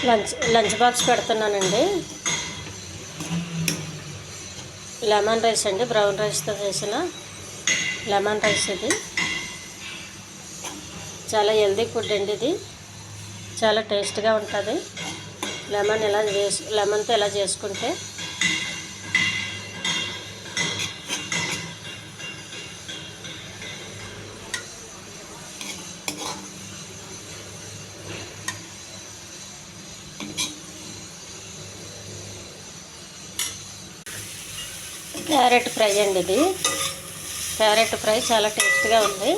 Lunch box పెడుతున్నానండి. Lemon rice అండి, brown రైస్తో చేసిన లెమన్ రైస్. ఇది చాలా హెల్దీ ఫుడ్ అండి. ఇది చాలా టేస్ట్గా ఉంటుంది. లెమన్తో ఇలా చేసుకుంటే క్యారెట్ ఫ్రై అండి. ఇది క్యారెట్ ఫ్రై చాలా టేస్ట్గా ఉంది.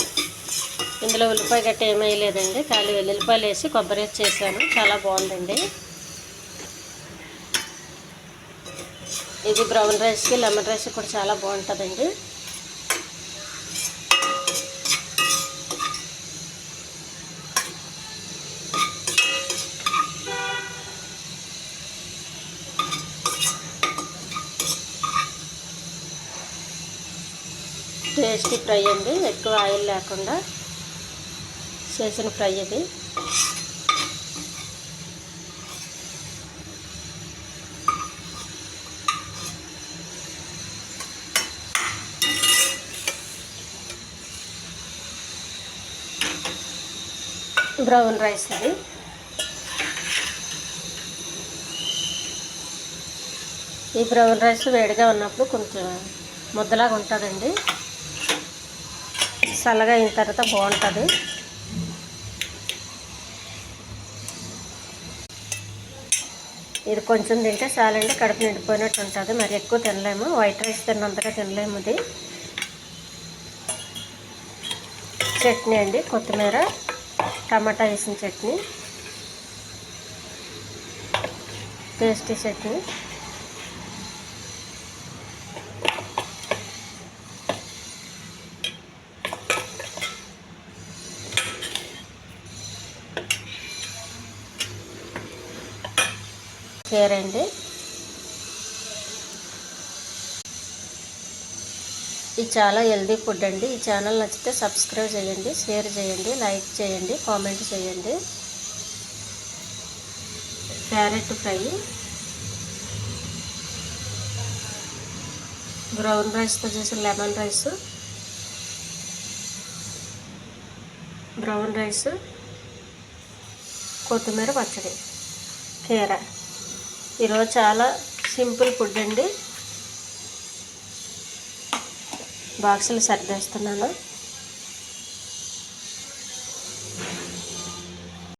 ఇందులో ఉల్లిపాయ గట్ట ఏమీ వేయలేదండి, ఖాళీ వెల్లుల్లిపాయలు వేసి కొబ్బరి వేసి చేశాను. చాలా బాగుందండి. ఇది బ్రౌన్ రైస్కి లెమన్ రైస్ కూడా చాలా బాగుంటుందండి. టేస్టీ ఫ్రై అండి, ఎక్కువ ఆయిల్ లేకుండా చేసిన ఫ్రై ఇది. బ్రౌన్ రైస్ ఇది. ఈ బ్రౌన్ రైస్ వేడిగా ఉన్నప్పుడు కొంచెం ముద్దలాగా ఉంటుందండి. చల్లగా అయిన తర్వాత బాగుంటుంది. ఇది కొంచెం తింటే చాలండి, కడుపు నిండిపోయినట్టు ఉంటుంది. మరి ఎక్కువ తినలేము, వైట్ రైస్ తిన్నంతగా తినలేము. ఇది చట్నీ అండి, కొత్తిమీర టమాటా వేసిన చట్నీ, టేస్టీ చట్నీ. షేర్ అండి. ఇది చాలా హెల్దీ ఫుడ్ అండి. ఈ ఛానల్ నచ్చితే సబ్స్క్రైబ్ చేయండి, షేర్ చేయండి, లైక్ చేయండి, కామెంట్ చేయండి. క్యారెట్ ఫ్రై, బ్రౌన్ రైస్తో చేసిన లెమన్ రైస్, బ్రౌన్ రైస్, కొత్తిమీర పచ్చడి, కీర. ఈరోజు చాలా సింపుల్ ఫుడ్ అండి. బాక్సులు సర్దేస్తున్నాను.